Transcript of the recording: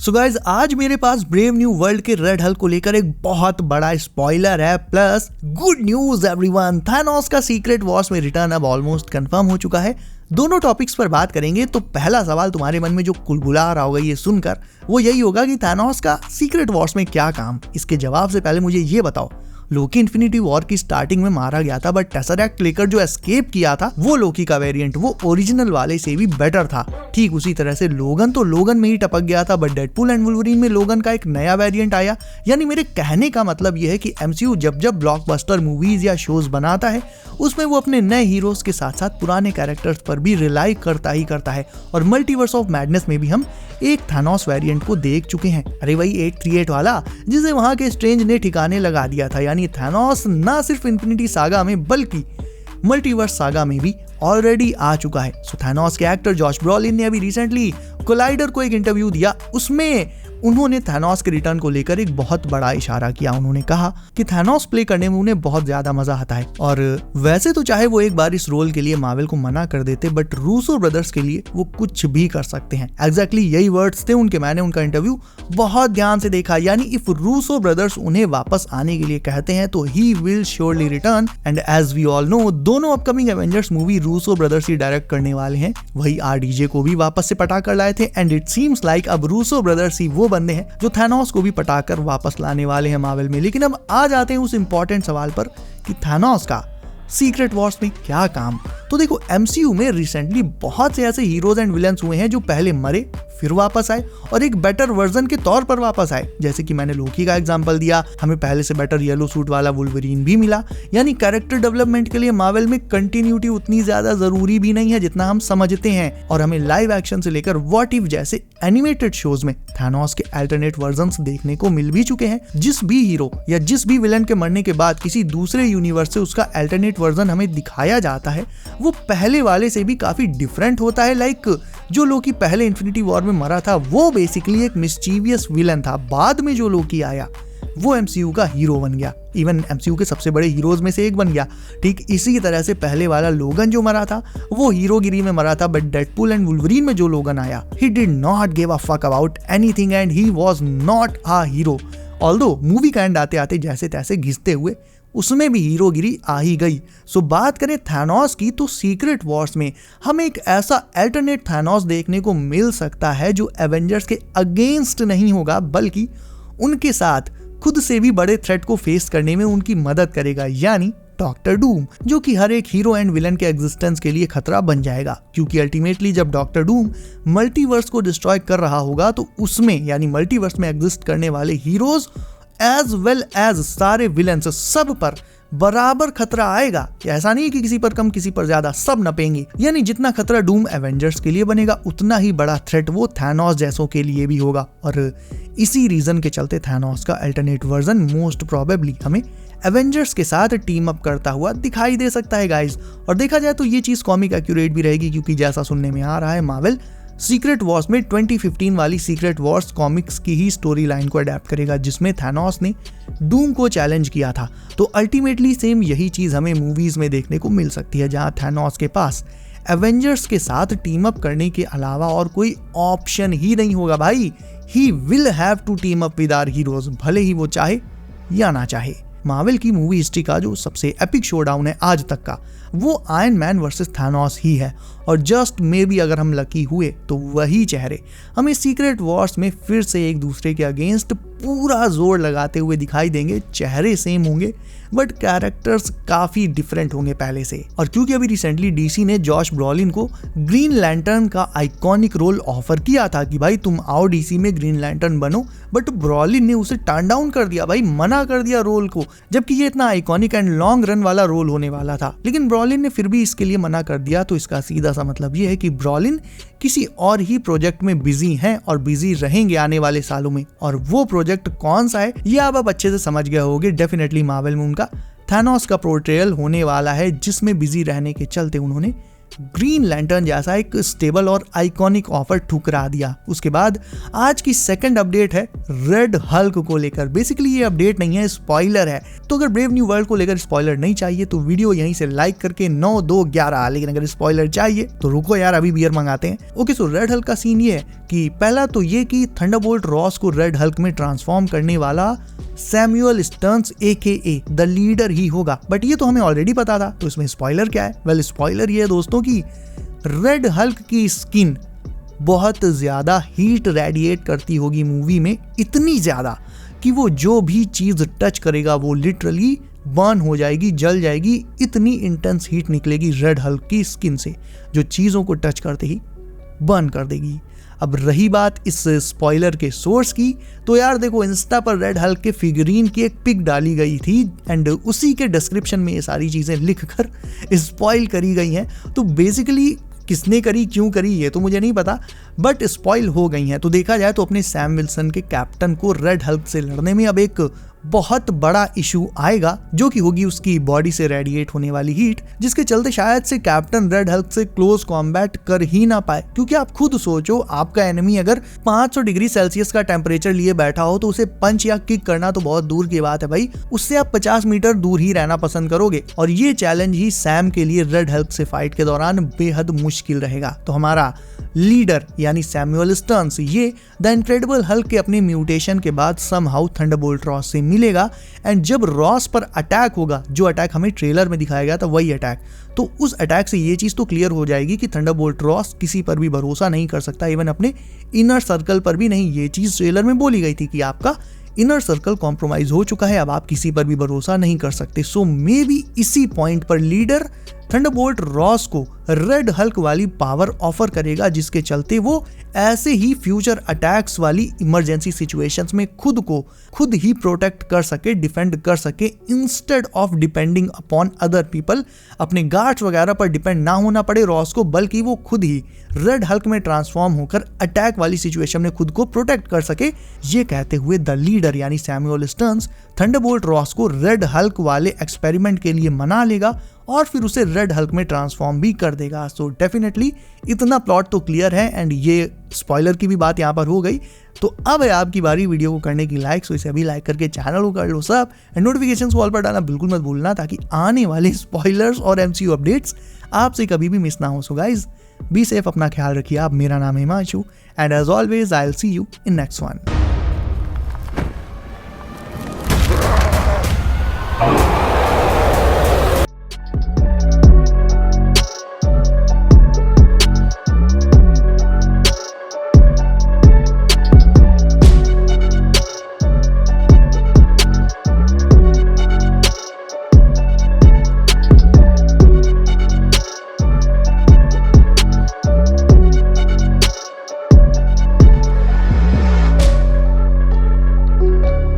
So guys आज मेरे पास brave new world के रेड हल्क को लेकर एक बहुत बड़ा स्पॉइलर है, plus good news everyone, Thanos का सीक्रेट वॉर्स में रिटर्न अब ऑलमोस्ट कंफर्म हो चुका है। दोनों टॉपिक्स पर बात करेंगे। तो पहला सवाल तुम्हारे मन में जो कुलबुला रहा होगा ये सुनकर, वो यही होगा कि थानोस का सीक्रेट वॉर्स में क्या काम। इसके जवाब से पहले मुझे ये बताओ, लोकी इन्फिनिटी वॉर की स्टार्टिंग में मारा गया था, बट टेसरैक्ट लेकर जो एस्केप किया था वो लोकी का वेरिएंट वो ओरिजिनल वाले से भी बेटर था। ठीक उसी तरह से लोगन तो लोगन में ही टपक गया था, बट डेडपूल एंड वुल्वरीन में लोगन का एक नया वेरिएंट आया। यानी मेरे कहने का मतलब यह है कि एमसीयू जब जब ब्लॉकबस्टर मूवीज या शोज बनाता है उसमें वो अपने नए हीरोज के साथ साथ पुराने कैरेक्टर्स पर भी रिलाई करता ही करता है। और मल्टीवर्स ऑफ मैडनेस में भी हम एक थानोस वेरिएंट को देख चुके हैं। अरे वही 838 वाला जिसे वहां के स्ट्रेंज ने ठिकाने लगा दिया था। यानी थानोस ना सिर्फ इन्फिनिटी सागा में बल्कि मल्टीवर्स सागा में भी ऑलरेडी आ चुका है। सो थानोस के एक्टर जॉश ब्रॉलिन ने अभी रिसेंटली कोलाइडर को एक इंटरव्यू दिया, उसमें उन्होंने थानोस के रिटर्न को लेकर एक बहुत बड़ा इशारा किया। उन्होंने कहा कि थानोस प्ले करने में उन्हें बहुत ज्यादा मजा आता है, और वैसे तो चाहे वो एक बार इस रोल के लिए मार्वल को मना कर देते, बट रूसो ब्रदर्स के लिए वो कुछ भी कर सकते हैं। एग्जैक्टली यही वर्ड्स थे उनके। मैंने उनका इंटरव्यू बहुत ध्यान से देखा। यानी इफ रूसो ब्रदर्स उन्हें वापस आने के लिए कहते हैं तो he will surely return. And as we all know, दोनों upcoming Avengers movie Russo Brothers ही डायरेक्ट करने वाले हैं। वही आरडीजे को भी वापस से पटा कर लाए थे, एंड इट सीम्स लाइक अब रूसो ब्रदर्स ही वो बंदे हैं जो थानोस को भी पटाकर वापस लाने वाले हैं मार्वल में। लेकिन अब आ जाते हैं उस इंपॉर्टेंट सवाल पर कि थानोस का सीक्रेट वॉर्स में क्या काम। तो देखो, एमसीयू में रिसेंटली बहुत से ऐसे हीरोज एंड विलन्स हुए हैं जो पहले मरे फिर वापस आए और एक बेटर वर्जन के तौर पर वापस आए। जैसे कि मैंने लोकी का एग्जांपल दिया, हमें पहले से बेटर येलो सूट वाला वुल्वरीन भी मिला। यानी कैरेक्टर डेवलपमेंट के लिए मार्वल में कंटिन्यूटी उतनी ज्यादा जरूरी भी नहीं है जितना हम समझते हैं, और हमें लाइव एक्शन से लेकर व्हाट इफ जैसे एनिमेटेड शोज में थानोस के अल्टरनेट वर्जन्स देखने को मिल भी चुके हैं। जिस भी हीरो या जिस भी विलन के मरने के बाद किसी दूसरे यूनिवर्स से उसका अल्टरनेट वर्जन हमें दिखाया जाता है वो पहले वाले से भी काफी डिफरेंट होता है। लाइक जो लोकी पहले इन्फिनिटी वॉर में मरा था वो बेसिकली एक मिस्चीवियस विलन था। बाद में जो लोकी आया वो एमसीयू का हीरो बन गया, इवन एमसीयू के सबसे बड़े हीरोज में से एक बन गया। ठीक इसी तरह से पहले वाला लोगन जो मरा था वो हीरोगिरी में मरा था, बट डेडपूल एंड वुल्वरीन में जो लोगन आया he did not give a fuck about anything and he was not a hero. Although movie का एंड आते आते जैसे तैसे घिसते हुए उसमें भी हीरोगिरी आ ही गई। सो बात करें थानोस की, तो सीक्रेट वॉर्स में हमें एक ऐसा अल्टरनेट थानोस देखने को मिल सकता है जो एवेंजर्स के अगेंस्ट नहीं होगा बल्कि उनके साथ खुद से भी बड़े थ्रेट को फेस करने में उनकी मदद करेगा। यानी डॉक्टर डूम, जो कि हर एक हीरो एंड विलन के एग्जिस्टेंस के लिए खतरा बन जाएगा। क्योंकि अल्टीमेटली जब डॉक्टर डूम मल्टीवर्स को डिस्ट्रॉय कर रहा होगा तो उसमें यानी मल्टीवर्स में एग्जिस्ट करने वाले हीरोज एज वेल एज सारे विलेंस सब पर बराबर खतरा आएगा। ऐसा नहीं कि किसी पर कम किसी पर ज्यादा, सब नपेंगे। यानी जितना खतरा डूम एवेंजर्स के लिए बनेगा उतना ही बड़ा थ्रेट वो थानोस जैसों के लिए भी होगा। और इसी रीजन के चलते थानोस का अल्टरनेट वर्जन मोस्ट प्रोबेबली हमें एवेंजर्स के साथ टीम अप करता हुआ दिखाई दे सकता है गाइज। और देखा जाए तो ये चीज कॉमिक एक्यूरेट भी रहेगी, क्योंकि जैसा सुनने में आ रहा है मार्वल सीक्रेट वॉर्स में 2015 वाली सीक्रेट वॉर्स कॉमिक्स की ही स्टोरी लाइन को अडेप्ट करेगा जिसमें थानोस ने डूम को चैलेंज किया था। तो अल्टीमेटली सेम यही चीज हमें मूवीज में देखने को मिल सकती है, जहां थानोस के पास एवेंजर्स के साथ टीम अप करने के अलावा और कोई ऑप्शन ही नहीं होगा भाई। He will have to team up with our heroes, भले ही वो चाहे या ना चाहे। मार्वल की मूवी हिस्ट्री का जो सबसे एपिक शोडाउन है आज तक का वो आयरन मैन वर्सेस थानोस ही है, और जस्ट मे बी अगर हम लकी हुए तो वही चेहरे हमें सीक्रेट वॉर्स में फिर से एक दूसरे के अगेंस्ट पूरा जोर लगाते हुए दिखाई देंगे। चेहरे सेम होंगे बट कैरेक्टर्स काफी डिफरेंट होंगे पहले से। और क्योंकि अभी रिसेंटली डीसी ने जॉश ब्रॉलिन को ग्रीन लैंटर्न का आइकॉनिक रोल ऑफर किया था कि भाई तुम आओ डीसी में ग्रीन लैंटर्न बनो, बट ब्रॉलिन ने उसे टर्न डाउन कर दिया भाई, मना कर दिया रोल को, जबकि ये इतना आइकॉनिक एंड लॉन्ग रन वाला रोल होने वाला था। लेकिन ब्रॉलिन ने फिर भी इसके लिए मना कर दिया। तो इसका सीधा सा मतलब ये है कि ब्रॉलिन किसी और ही प्रोजेक्ट में बिजी हैं और बिजी रहेंगे आने वाले सालों में। और वो प्रोजेक्ट कौन सा है ये आप अच्छे से समझ गए होंगे। डेफिनेटली मार्वल में उनका थानोस का पोर्ट्रेयल होने वाला है, जिसमें बिजी रहने के चलते उन्होंने ग्रीन लैंटर्न जैसा एक स्टेबल और आइकॉनिक ऑफर ठुकरा दिया। उसके बाद आज की सेकंड अपडेट है रेड हल्क को लेकर। बेसिकली ये अपडेट नहीं है, स्पॉइलर है। तो अगर ब्रेव न्यू वर्ल्ड को लेकर स्पॉइलर नहीं चाहिए तो वीडियो यहीं से लाइक करके 9-2-11, लेकिन अगर स्पॉइलर चाहिए तो रुको यार, अभी बियर मंगाते हैं। ओके, सो रेड हल्क का सीन ये है कि पहला तो ये कि थंडरबोल्ट रॉस को रेड हल्क में ट्रांसफॉर्म करने वाला Samuel Sterns AKA the Leader ही होगा, बट ये तो हमें ऑलरेडी पता था, तो इसमें स्पॉइलर क्या है? वेल, स्पॉइलर ये है दोस्तों कि रेड हल्क की स्किन बहुत ज्यादा हीट रेडिएट करती होगी मूवी में, इतनी ज्यादा कि वो जो भी चीज टच करेगा वो लिटरली बर्न हो जाएगी, जल जाएगी। इतनी इंटेंस हीट निकलेगी रेड हल्क की स्किन से, जो चीजों को टच करते ही बर्न कर देगी। अब रही बात इस स्पॉइलर के सोर्स की, तो यार देखो, इंस्टा पर रेड हल्क के फिगरीन की एक पिक डाली गई थी एंड उसी के डिस्क्रिप्शन में ये सारी चीजें लिखकर स्पॉइल करी गई हैं। तो बेसिकली किसने करी, क्यों करी, ये तो मुझे नहीं पता, बट स्पॉइल हो गई हैं। तो देखा जाए तो अपने सैम विल्सन के कैप्टन को रेड हल्क से लड़ने में अब एक बहुत बड़ा इशू आएगा, जो कि होगी उसकी बॉडी से रेडिएट होने वाली हीट, जिसके चलते शायद से कैप्टन रेड हल्क से क्लोज कॉम्बैट कर ही ना पाए। क्योंकि आप खुद सोचो, आपका एनिमी अगर 500 डिग्री सेल्सियस का टेम्परेचर लिए बैठा हो तो उसे पंच या किक करना तो बहुत दूर की बात है भाई, उससे आप 50 मीटर दूर ही रहना पसंद करोगे। और ये चैलेंज ही सैम के लिए रेड हल्क से फाइट के दौरान बेहद मुश्किल रहेगा। तो हमारा लीडर यानी सैमुअल स्टर्न्स ये द इनक्रेडिबल हल्क के अपने म्यूटेशन के बाद समहाउ थंडरबोल्ट रॉस से मिलेगा एंड जब रॉस पर अटैक होगा, जो अटैक हमें ट्रेलर में दिखाया गया था वही अटैक, तो उस अटैक से ये चीज तो क्लियर हो जाएगी कि थंडरबोल्ट रॉस किसी पर भी भरोसा नहीं कर सकता, इवन अपने इनर सर्कल पर भी नहीं। ये चीज ट्रेलर में बोली गई थी कि आपका इनर सर्कल कॉम्प्रोमाइज हो चुका है, अब आप किसी पर भी भरोसा नहीं कर सकते। सो मे बी इसी पॉइंट पर लीडर थंडरबोल्ट रॉस को रेड हल्क वाली पावर ऑफर करेगा, जिसके चलते वो ऐसे ही फ्यूचर अटैक्स वाली इमरजेंसी सिचुएशंस में खुद को खुद ही प्रोटेक्ट कर सके, डिफेंड कर सके, instead of depending upon other people. अपने गार्ड्स वगैरह पर डिपेंड ना होना पड़े रॉस को, बल्कि वो खुद ही रेड हल्क में ट्रांसफॉर्म होकर अटैक वाली सिचुएशन में खुद को प्रोटेक्ट कर सके। ये कहते हुए द लीडर यानी सैमुअल स्टर्न्स थंडरबोल्ट रॉस को रेड हल्क वाले एक्सपेरिमेंट के लिए मना लेगा और फिर उसे रेड हल्क में ट्रांसफॉर्म भी कर देगा। सो डेफिनेटली इतना प्लॉट तो क्लियर है एंड ये स्पॉइलर की भी बात यहाँ पर हो गई। तो अब है आपकी बारी वीडियो को करने की लाइक, सो इसे अभी लाइक करके चैनल को कर लो सब एंड नोटिफिकेशंस को ऑल पर डालना बिल्कुल मत भूलना, ताकि आने वाले स्पॉइलर्स और MCU अपडेट्स आपसे कभी भी मिस ना हो। सो गाइज बी सेफ, अपना ख्याल रखिए आप। मेरा नाम है Himanshu and as always I will see you in next one.